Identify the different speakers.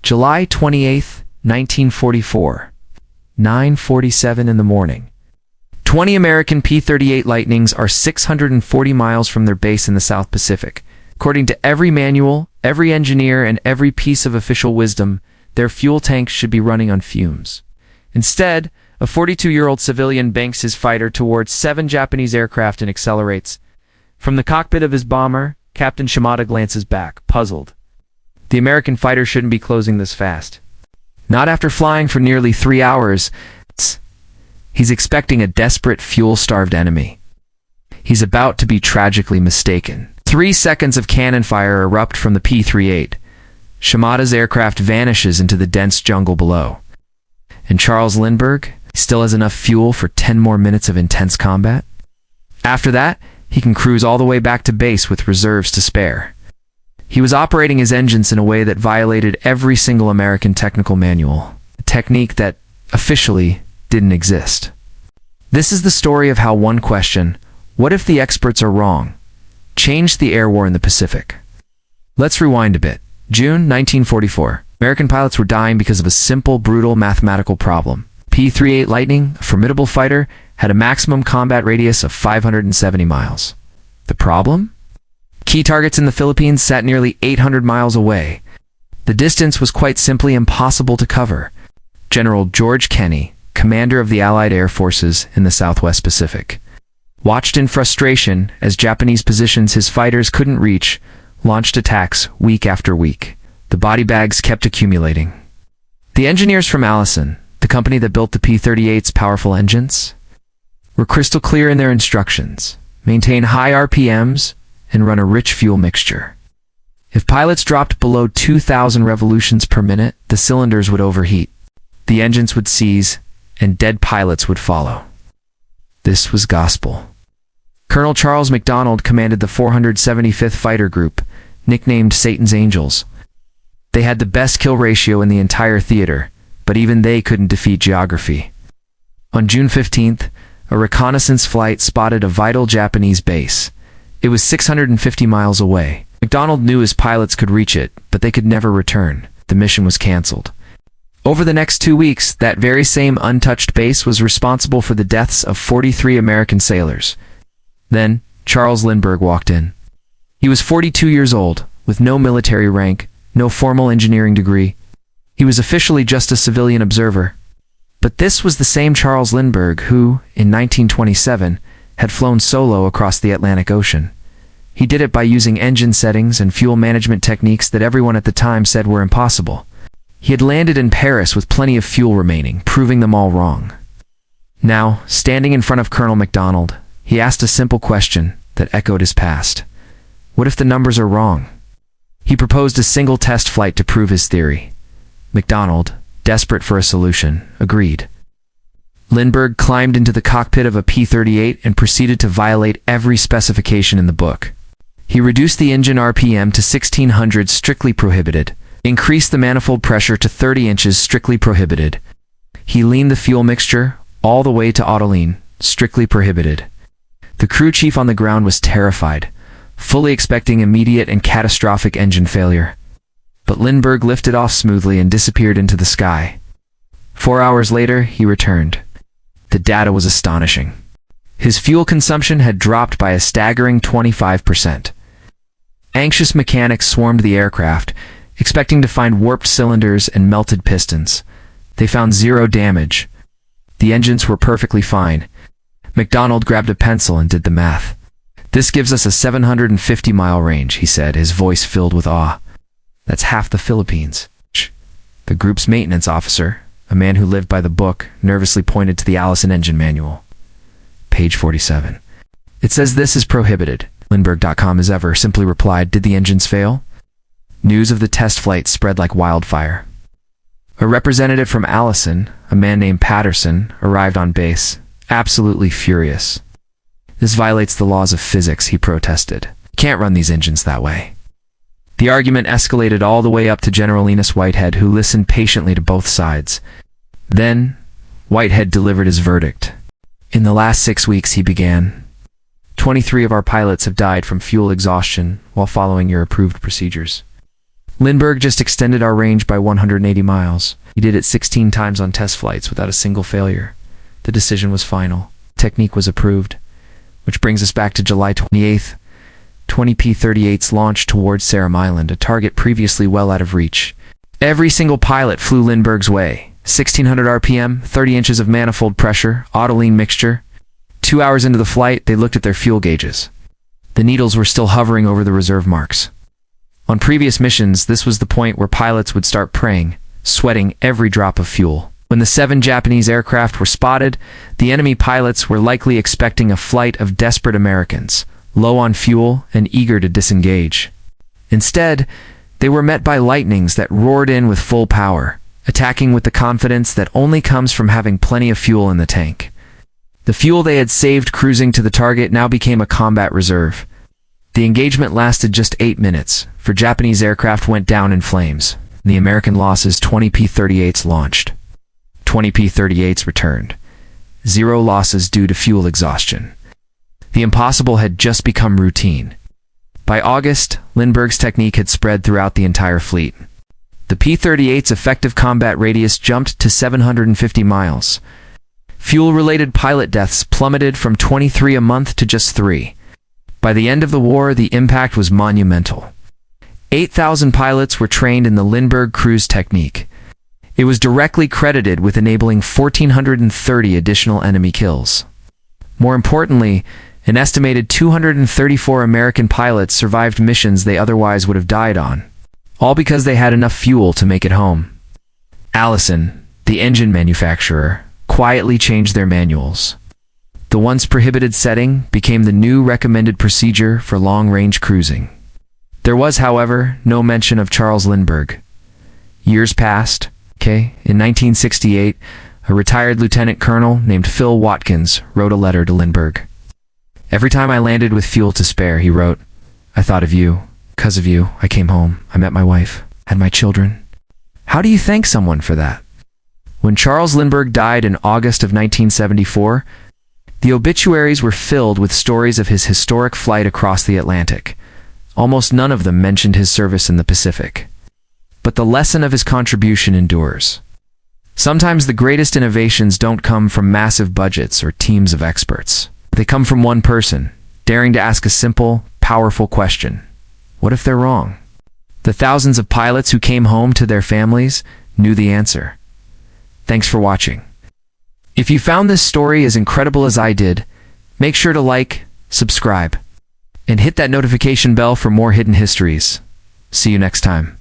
Speaker 1: July 28th, 1944, 9:47 in the morning. 20 American P-38 Lightnings are 640 miles from their base in the South Pacific. According to every manual, every engineer, and every piece of official wisdom, their fuel tanks should be running on fumes. Instead, a 42-year-old civilian banks his fighter towards 7 Japanese aircraft and accelerates. From the cockpit of his bomber, Captain Shimada glances back, puzzled. The American fighter shouldn't be closing this fast. Not after flying for nearly 3 hours. He's expecting a desperate, fuel-starved enemy. He's about to be tragically mistaken. 3 seconds of cannon fire erupt from the P-38. Shimada's aircraft vanishes into the dense jungle below. And Charles Lindbergh still has enough fuel for 10 more minutes of intense combat. After that, he can cruise all the way back to base with reserves to spare. He was operating his engines in a way that violated every single American technical manual, a technique that, officially, didn't exist. This is the story of how one question, what if the experts are wrong, changed the air war in the Pacific. Let's rewind a bit. June 1944. American pilots were dying because of a simple, brutal mathematical problem. P-38 Lightning, a formidable fighter, had a maximum combat radius of 570 miles. The problem? Key targets in the Philippines sat nearly 800 miles away. The distance was quite simply impossible to cover. General George Kenney, commander of the Allied Air Forces in the Southwest Pacific, watched in frustration as Japanese positions his fighters couldn't reach, launched attacks week after week. The body bags kept accumulating. The engineers from Allison, the company that built the P-38's powerful engines, were crystal clear in their instructions. Maintain high RPMs and run a rich fuel mixture. If pilots dropped below 2,000 revolutions per minute, the cylinders would overheat. The engines would seize, and dead pilots would follow. This was gospel. Colonel Charles McDonald commanded the 475th Fighter Group, nicknamed Satan's Angels. They had the best kill ratio in the entire theater, but even they couldn't defeat geography. On June 15th, a reconnaissance flight spotted a vital Japanese base. It was 650 miles away. McDonald knew his pilots could reach it, but they could never return. The mission was canceled. Over the next 2 weeks, that very same untouched base was responsible for the deaths of 43 American sailors. Then, Charles Lindbergh walked in. He was 42 years old, with no military rank, no formal engineering degree. He was officially just a civilian observer. But this was the same Charles Lindbergh who, in 1927, had flown solo across the Atlantic Ocean. He did it by using engine settings and fuel management techniques that everyone at the time said were impossible. He had landed in Paris with plenty of fuel remaining, proving them all wrong. Now, standing in front of Colonel McDonald, he asked a simple question that echoed his past. What if the numbers are wrong? He proposed a single test flight to prove his theory. McDonald, desperate for a solution, agreed. Lindbergh climbed into the cockpit of a P-38 and proceeded to violate every specification in the book. He reduced the engine RPM to 1600, strictly prohibited. Increased the manifold pressure to 30 inches, strictly prohibited. He leaned the fuel mixture all the way to autolean, strictly prohibited. The crew chief on the ground was terrified, fully expecting immediate and catastrophic engine failure. But Lindbergh lifted off smoothly and disappeared into the sky. 4 hours later, he returned. The data was astonishing. His fuel consumption had dropped by a staggering 25%. Anxious mechanics swarmed the aircraft, expecting to find warped cylinders and melted pistons. They found zero damage. The engines were perfectly fine. McDonald grabbed a pencil and did the math. This gives us a 750-mile range, he said, his voice filled with awe. That's half the Philippines. The group's maintenance officer, a man who lived by the book, nervously pointed to the Allison engine manual. Page 47. It says this is prohibited. Lindbergh.com as ever simply replied, did the engines fail? News of the test flight spread like wildfire. A representative from Allison, a man named Patterson, arrived on base, absolutely furious. This violates the laws of physics, he protested. You can't run these engines that way. The argument escalated all the way up to General Enos Whitehead, who listened patiently to both sides. Then, Whitehead delivered his verdict. In the last 6 weeks, he began, 23 of our pilots have died from fuel exhaustion while following your approved procedures. Lindbergh just extended our range by 180 miles. He did it 16 times on test flights without a single failure. The decision was final. Technique was approved. Which brings us back to July 28th. 20 P-38s launched towards Sarum Island, a target previously well out of reach. Every single pilot flew Lindbergh's way. 1600 RPM, 30 inches of manifold pressure, auto-lean mixture. 2 hours into the flight, they looked at their fuel gauges. The needles were still hovering over the reserve marks. On previous missions, this was the point where pilots would start praying, sweating every drop of fuel. When the 7 Japanese aircraft were spotted, the enemy pilots were likely expecting a flight of desperate Americans, low on fuel and eager to disengage. Instead, they were met by lightnings that roared in with full power, attacking with the confidence that only comes from having plenty of fuel in the tank. The fuel they had saved cruising to the target now became a combat reserve. The engagement lasted just 8 minutes, for Japanese aircraft went down in flames. The American losses 20 P-38s launched. 20 P-38s returned. 0 losses due to fuel exhaustion. The impossible had just become routine. By August, Lindbergh's technique had spread throughout the entire fleet. The P-38's effective combat radius jumped to 750 miles. Fuel-related pilot deaths plummeted from 23 a month to just 3. By the end of the war, the impact was monumental. 8,000 pilots were trained in the Lindbergh cruise technique. It was directly credited with enabling 1,430 additional enemy kills. More importantly, an estimated 234 American pilots survived missions they otherwise would have died on, all because they had enough fuel to make it home. Allison, the engine manufacturer, quietly changed their manuals. The once prohibited setting became the new recommended procedure for long-range cruising. There was, however, no mention of Charles Lindbergh. Years passed. In 1968, a retired lieutenant colonel named Phil Watkins wrote a letter to Lindbergh. Every time I landed with fuel to spare, he wrote, I thought of you. Because of you, I came home. I met my wife, had my children. How do you thank someone for that? When Charles Lindbergh died in August of 1974, the obituaries were filled with stories of his historic flight across the Atlantic. Almost none of them mentioned his service in the Pacific. But the lesson of his contribution endures. Sometimes the greatest innovations don't come from massive budgets or teams of experts. They come from one person, daring to ask a simple, powerful question. What if they're wrong? The thousands of pilots who came home to their families knew the answer. Thanks for watching. If you found this story as incredible as I did, make sure to like, subscribe, and hit that notification bell for more hidden histories. See you next time.